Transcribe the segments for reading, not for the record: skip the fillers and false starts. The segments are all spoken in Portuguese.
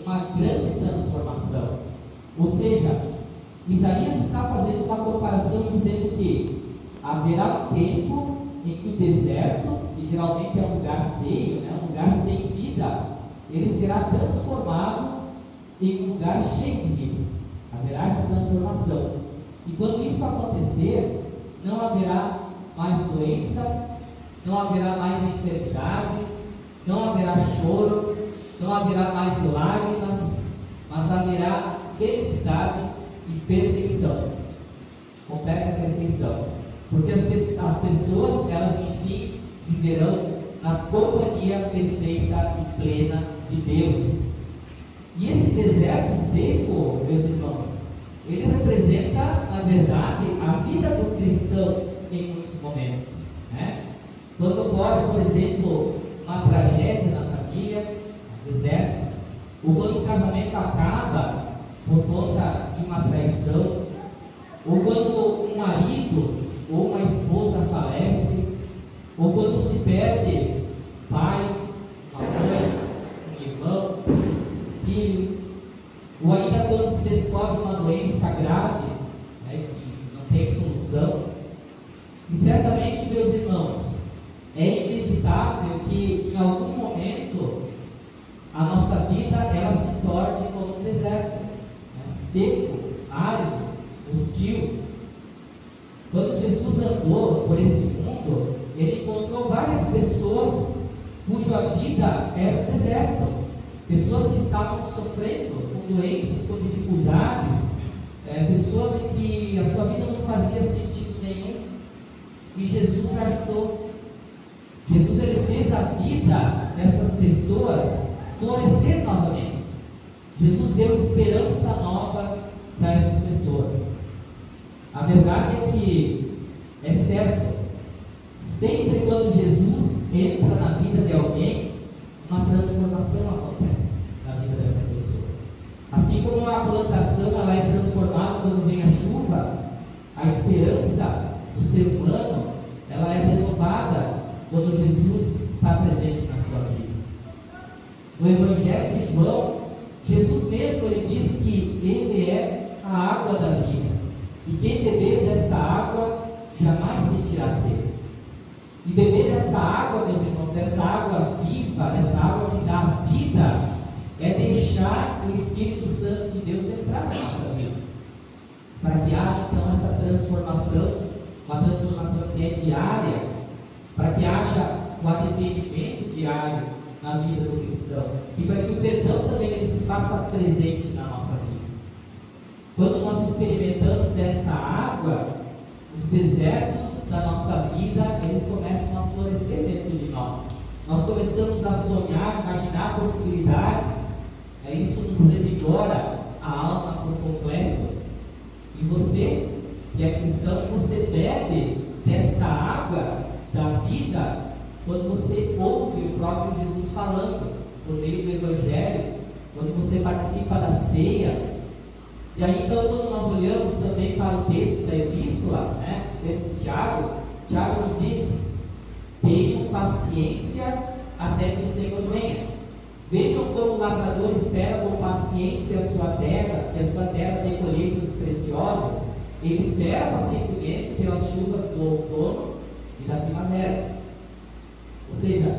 uma grande transformação. Ou seja, Isaías está fazendo uma comparação dizendo que haverá um tempo em que o deserto, que geralmente é um lugar feio, né, um lugar sem vida, ele será transformado em um lugar cheio de vida. Haverá essa transformação. E quando isso acontecer, não haverá mais doença, não haverá mais enfermidade, não haverá choro, não haverá mais lágrimas, mas haverá felicidade e perfeição, completa perfeição, porque as pessoas, elas enfim viverão na companhia perfeita e plena de Deus. E esse deserto seco, meus irmãos, ele representa, na verdade, a vida do cristão em muitos momentos, né? Quando ocorre, por exemplo, uma tragédia na família, no deserto, ou quando o casamento acaba por conta de uma traição, ou quando um marido ou uma esposa falece, ou quando se perde pai, uma mãe, um irmão, um filho, ou ainda quando se descobre uma doença grave, né, que não tem solução. E certamente, meus irmãos, é inevitável que em algum momento a nossa vida ela se torne como um deserto, né, seco, árido, hostil. Quando Jesus andou por esse mundo, ele encontrou várias pessoas cuja vida era um deserto, pessoas que estavam sofrendo com doenças, com dificuldades, pessoas em que a sua vida não fazia sentido nenhum, e Jesus ajudou. Jesus, ele fez a vida dessas pessoas florescer novamente. Jesus deu esperança nova para essas pessoas. A verdade é que é certo, sempre quando Jesus entra na vida de alguém, uma transformação acontece na vida dessa pessoa. Assim como uma plantação ela é transformada quando vem a chuva, a esperança do ser humano ela é renovada quando Jesus está presente na sua vida. No Evangelho de João, Jesus mesmo ele diz que ele é a água da vida, e quem beber dessa água jamais sentirá sede. E beber dessa água, meus irmãos, essa água viva, essa água que dá vida, é deixar o Espírito Santo de Deus entrar na nossa vida, para que haja então essa transformação, uma transformação que é diária, para que haja o arrependimento diário na vida do cristão, e para que o perdão também ele se faça presente na nossa vida. Quando nós experimentamos dessa água, os desertos da nossa vida, eles começam a florescer dentro de nós. Nós começamos a sonhar, imaginar possibilidades, isso nos revigora a alma por completo. E você, que é cristão, você bebe desta água da vida quando você ouve o próprio Jesus falando, por meio do Evangelho, quando você participa da ceia. E aí então, quando nós olhamos também para o texto da epístola, né, o texto de Tiago, Tiago nos diz: tenham paciência até que o Senhor venha. Vejam como o lavrador espera com paciência a sua terra, que a sua terra dê colheitas preciosas. Ele espera pacientemente pelas chuvas do outono e da primavera. Ou seja,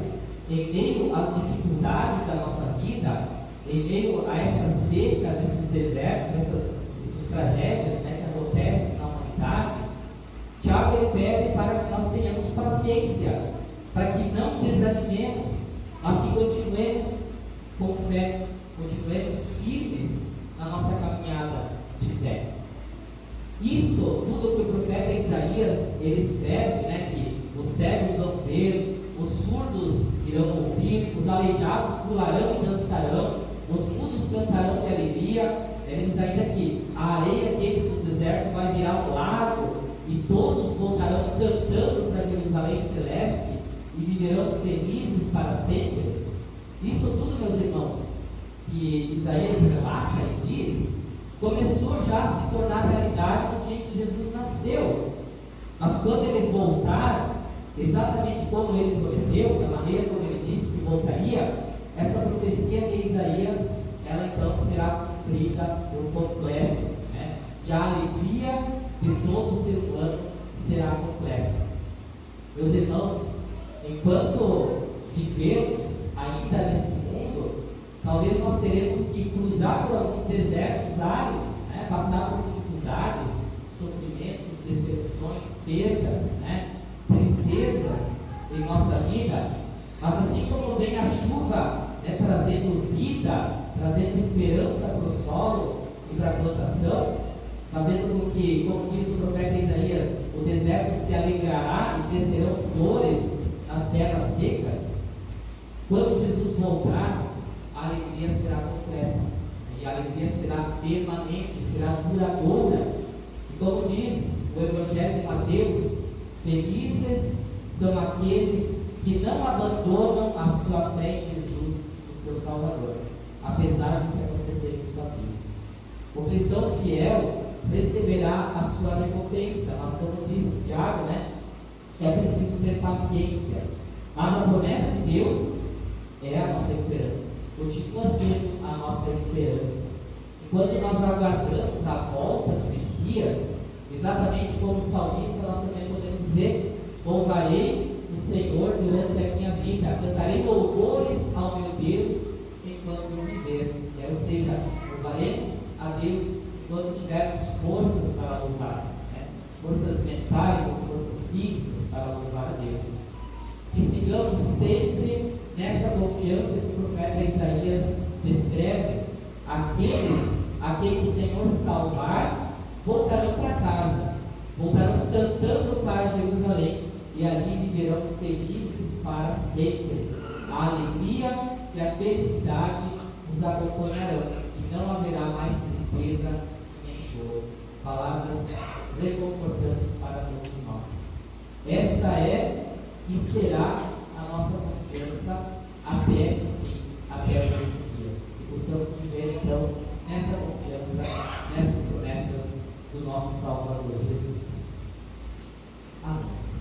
em meio às dificuldades da nossa vida, em meio a essas secas, esses desertos, essas tragédias, né, que acontecem na humanidade, Tiago ele pede para que nós tenhamos paciência, para que não desanimemos, mas que continuemos com fé, continuemos firmes na nossa caminhada de fé. Isso, tudo que o profeta Isaías ele escreve, né, que os cegos vão ver, os surdos irão ouvir, os aleijados pularão e dançarão, os mudos cantarão de alegria. Ele diz ainda que a areia quente do deserto vai virar um lago, e todos voltarão cantando para Jerusalém celeste, e viverão felizes para sempre. Isso tudo, meus irmãos, que Isaías relata e diz, começou já a se tornar realidade no dia que Jesus nasceu. Mas quando ele voltar, exatamente como ele prometeu, da maneira como ele disse que voltaria, essa profecia de Isaías, ela então vida por completo, né? E a alegria de todo ser humano será completa. Meus irmãos, enquanto vivemos ainda nesse mundo, talvez nós teremos que cruzar por alguns desertos áridos, né? Passar por dificuldades, sofrimentos, decepções, perdas, né? Tristezas em nossa vida. Mas assim como vem a chuva, né, trazendo vida, trazendo esperança para o solo e para a plantação, fazendo com que, como diz o profeta Isaías, o deserto se alegrará e crescerão flores nas terras secas. Quando Jesus voltar, a alegria será completa, e a alegria será permanente, será duradoura. E como diz o Evangelho de Mateus, felizes são aqueles que não abandonam a sua fé em Jesus, o seu Salvador, apesar do que acontecer em sua vida. O cristão fiel receberá a sua recompensa, mas como diz Tiago, né, é preciso ter paciência. Mas a promessa de Deus é a nossa esperança, continua sendo a nossa esperança. Enquanto nós aguardamos a volta do Messias, exatamente como o salmista, nós também podemos dizer: louvarei o Senhor durante a minha vida, cantarei louvores ao meu Deus enquanto eu viver. Ou seja, louvaremos a Deus enquanto tivermos forças para louvar, né? Forças mentais ou forças físicas para louvar a Deus. Que sigamos sempre nessa confiança que o profeta Isaías descreve. Aqueles a quem o Senhor salvar voltarão para casa, voltarão cantando para Jerusalém, e ali viverão felizes para sempre. A alegria e a felicidade os acompanharão, e não haverá mais tristeza nem choro. Palavras reconfortantes para todos nós. Essa é e será a nossa confiança até o fim, até o último dia. E possamos viver então nessa confiança, nessas promessas do nosso Salvador Jesus. Amém.